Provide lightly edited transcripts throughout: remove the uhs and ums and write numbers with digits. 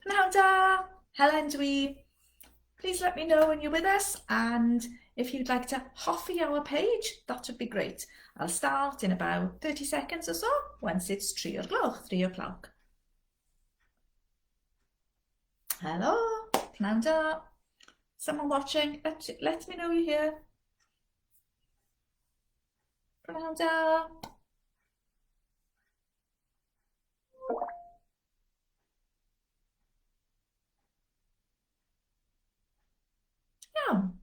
Pnawn da, Helen dwi. Please let me know when you're with us, and if you'd like to hoffi our page, that would be great. I'll start in about 30 seconds or so once it's 3 o'clock. Hello, pnawn da. Someone watching, let me know you're here. Pnawn da. Iawn.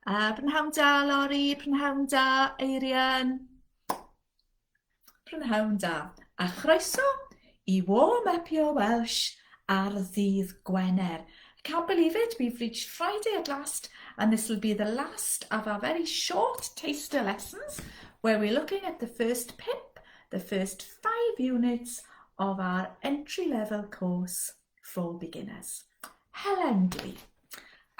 Prynhawn da, Lori, prynhawn da, Eirian. Prynhawn da. A chroeso I warm up your Welsh ar ddydd Gwener. I can't believe it, we've reached Friday at last, and this will be the last of our very short taster lessons where we're looking at the first pip, the first 5 units of our entry-level course for beginners. Helen dwi.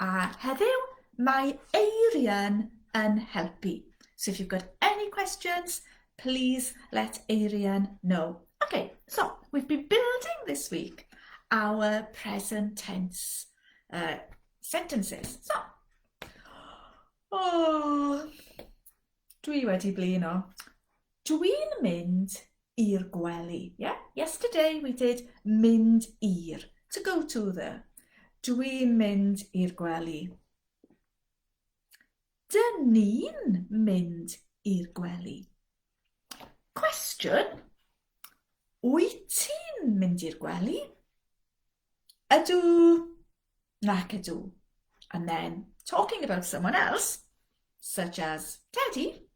A heddiw mae Eirian yn helpu. So if you've got any questions, please let Eirian know. Okay, so we've been building this week our present tense sentences. So, dwi wedi blino. Dwi'n mynd i'r gwely. Yeah? Yesterday we did mynd i'r, to go to the. Dwi'n mynd i'r gwely. Dyn ni'n mynd i'r gwely. Question. Wyt ti'n mynd i'r gwely? Ydw. Nac ydw. And then talking about someone else, such as Teddy,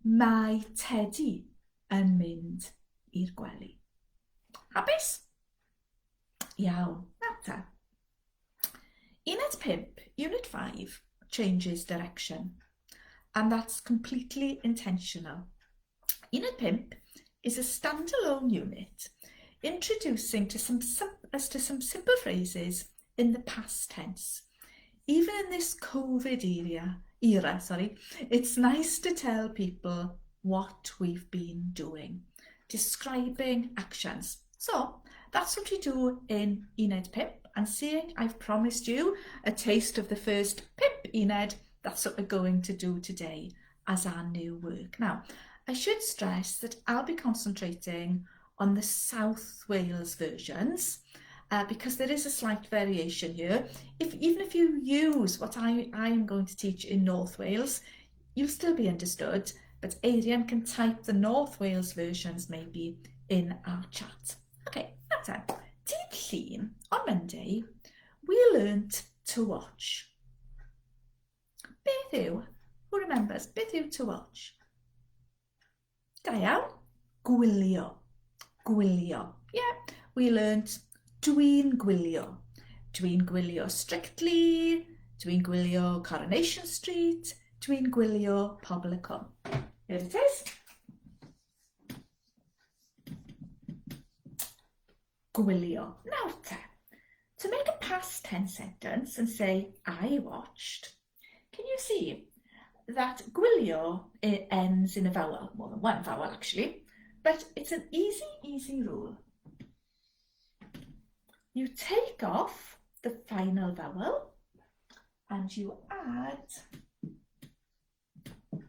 mae Teddy yn mynd i'r gwely. Hapus? Iawn. Nata. Unit 5, Unit 5 changes direction, and that's completely intentional. Unit 5 is a standalone unit introducing us to some simple phrases in the past tense. Even in this COVID era, it's nice to tell people what we've been doing, describing actions. So that's what we do in Unit 5. And seeing I've promised you a taste of the first pip unit, that's what we're going to do today as our new work. Now, I should stress that I'll be concentrating on the South Wales versions because there is a slight variation here. Even if you use what I am going to teach in North Wales, you'll still be understood, but Adrian can type the North Wales versions maybe in our chat. Okay, that's it. Dydd Llun, on Monday, we learnt to watch. Beth yw? Who remembers? Beth yw to watch? Da iawn. Gwylio. Gwylio. Yeah, we learnt dwi'n gwylio. Dwi'n gwylio Strictly, dwi'n gwylio Coronation Street, dwi'n gwylio Pobl y Cwm. Here it is. Gwylio. Now, to make a past tense sentence and say, I watched, can you see that gwylio ends in a vowel, more than one vowel actually, but it's an easy rule. You take off the final vowel and you add,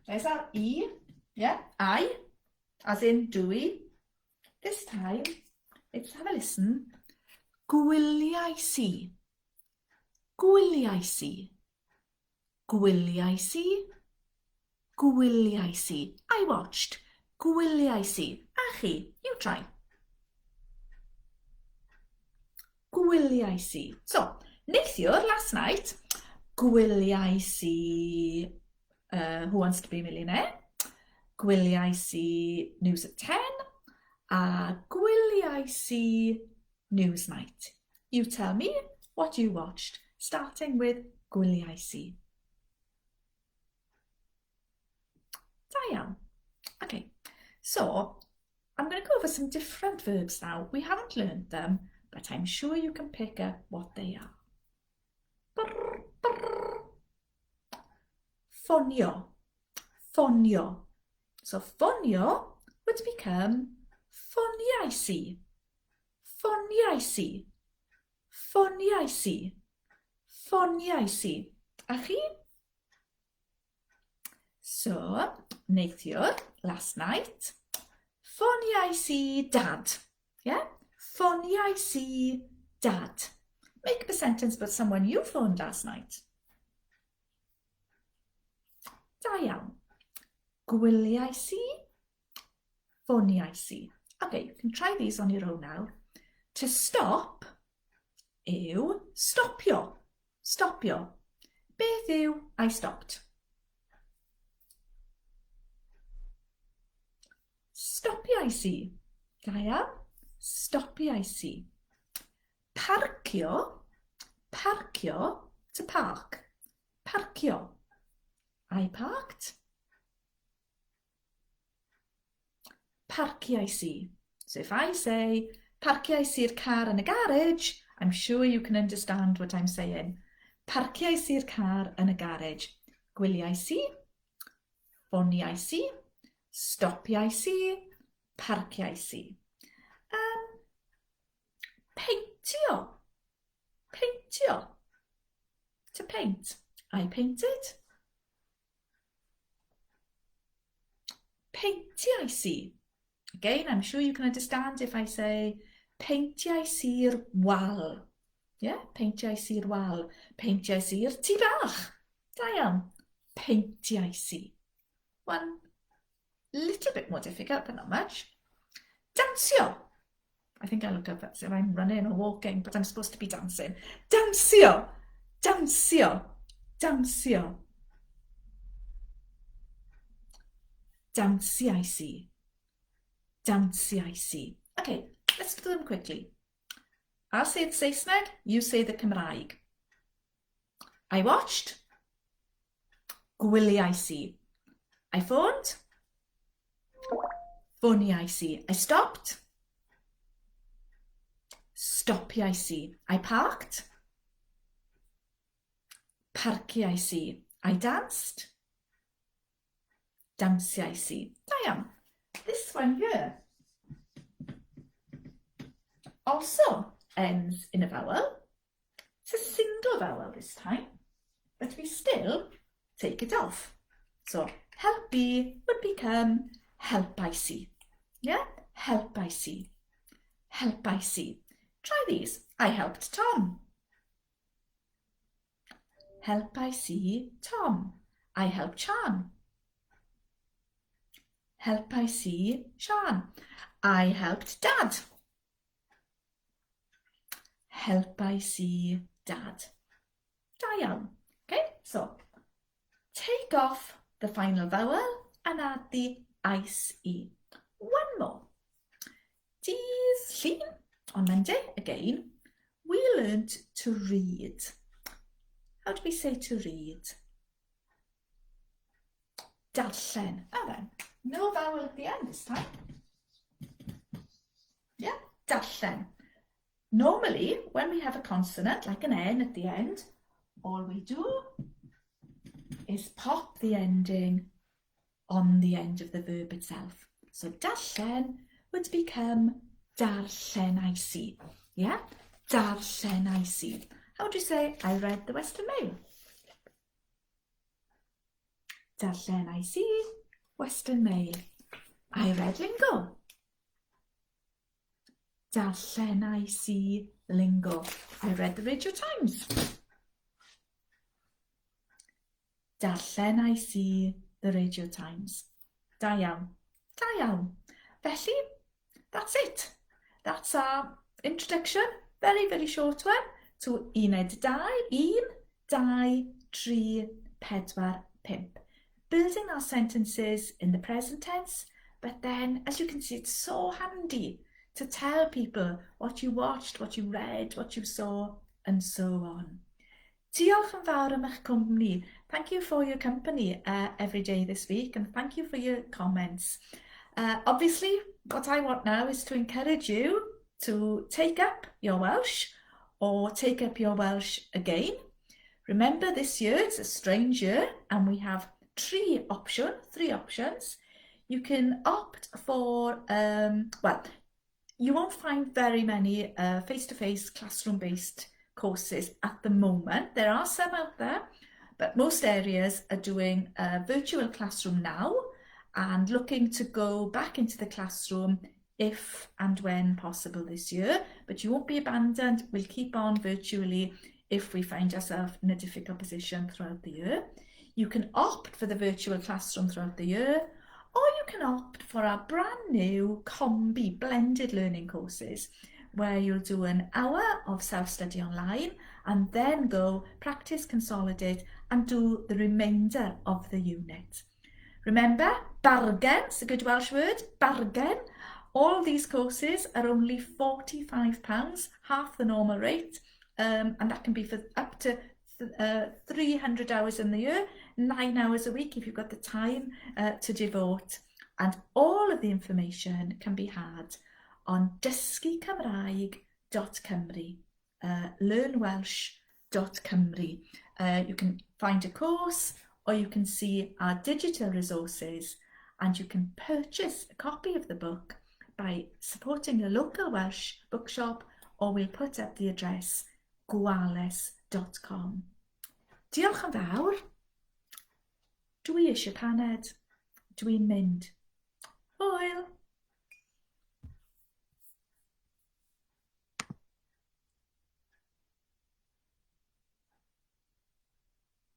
there's our E, yeah, I, as in dwi. This time, let's have a listen. Gwyliais I. Gwyliais I. Gwyliais I. Gwyliais I. I watched. Gwyliais I. A chi, you try. Gwyliais I. So, neithiwr last night, gwyliais I Who Wants to Be a Millionaire? Gwyliais I News at 10. A gwyliais I Newsnight. You tell me what you watched, starting with gwyliais I. Da iawn. Okay, so I'm going to go over some different verbs now. We haven't learned them, but I'm sure you can pick up what they are. Brr, brr. Ffonio. Ffonio. So ffonio would become ffoniais I. ffoniais i. Ffoniais i. Ffoniais i. A chi? So, neithiwr, last night. Ffoniais i dad. Yeah? Ffoniais i dad. Make up a sentence about someone you phoned last night. Da iawn. Gwiliais i. Ffoniais i. Okay, you can try these on your own now. To stop yw stopio. Stopio. Beth yw I stopped? Stopiais i. Da iawn. Stopiais i. Parcio. Parcio. To park. Parcio. I parked. Parciais i. So if I say parciais i'r car in a garage, I'm sure you can understand what I'm saying. Parciais i'r car in a garage. Gwiliais i. Ffoniais i. Stopiais i. Parciais i. Peintio. Peintio. To paint. I painted. Peintiais i. Again, I'm sure you can understand if I say peintiais i'r wal. Yeah, peintiais i'r wal. Peintiais i'r tŷ bach. Da iawn. Peintiais i. One little bit more difficult, but not much. Dansio. I think I look up as if I'm running or walking, but I'm supposed to be dancing. Dansio. Dansio. Dansio. Dansiais i. Dansiais i. Okay, let's do them quickly. I'll say the Saesneg, you say the Cymraeg. I watched. Gwiliais i. I phoned. Ffoniais i. I stopped. Stopiais i. I parked. Parciais i. I danced. Dansiais i. Da iawn. This one here also ends in a vowel. It's a single vowel this time, but we still take it off. So helpu would become helpais i. Yeah? Helpais i. Helpais i. Try these. I helped Tom. Helpais i Tom. I helped Sian. Helpais i Sian. I helped Dad. Helpais i Dad. Da iawn. Okay, so take off the final vowel and add the ais i. One more. Dydd Llun, on Monday, again, we learned to read. How do we say to read? Darllen. Oh then, no vowel at the end this time. Yeah, darllen. Normally, when we have a consonant, like an N at the end, all we do is pop the ending on the end of the verb itself. So darllen would become darllenais i. Yeah? Darllenais i. How do you say, I read the Western Mail? Darllenais i, Western Mail. I read Lingo. Darllenais i Lingo. I read the Radio Times. Darllenais i the Radio Times. Da iawn. Da iawn. Felly, that's it. That's our introduction. Very, very short one to uned 2, 1, 2, 3, 4, 5. Building our sentences in the present tense, but then, as you can see, it's so handy to tell people what you watched, what you read, what you saw, and so on. Diolch yn fawr am eich cwmni. Thank you for your company every day this week, and thank you for your comments. Obviously, what I want now is to encourage you to take up your Welsh or take up your Welsh again. Remember, this year it's a strange year, and we have three options. You can opt for, You won't find very many face-to-face classroom-based courses at the moment. There are some out there, but most areas are doing a virtual classroom now and looking to go back into the classroom if and when possible this year. But you won't be abandoned. We'll keep on virtually if we find ourselves in a difficult position throughout the year. You can opt for the virtual classroom throughout the year, or you can opt for our brand new combi blended learning courses where you'll do an hour of self-study online and then go practice, consolidate and do the remainder of the unit. Remember, bargain, it's a good Welsh word, bargain. All these courses are only £45, half the normal rate, and that can be for up to 300 hours in the year, 9 hours a week if you've got the time to devote. And all of the information can be had on dysgucymraeg.cymru, learnwelsh.cymru. You can find a course, or you can see our digital resources, and you can purchase a copy of the book by supporting a local Welsh bookshop, or we'll put up the address gwales.com. Diolch yn fawr. Dwi eisiau paned. Dwi'n mynd. Hwyl!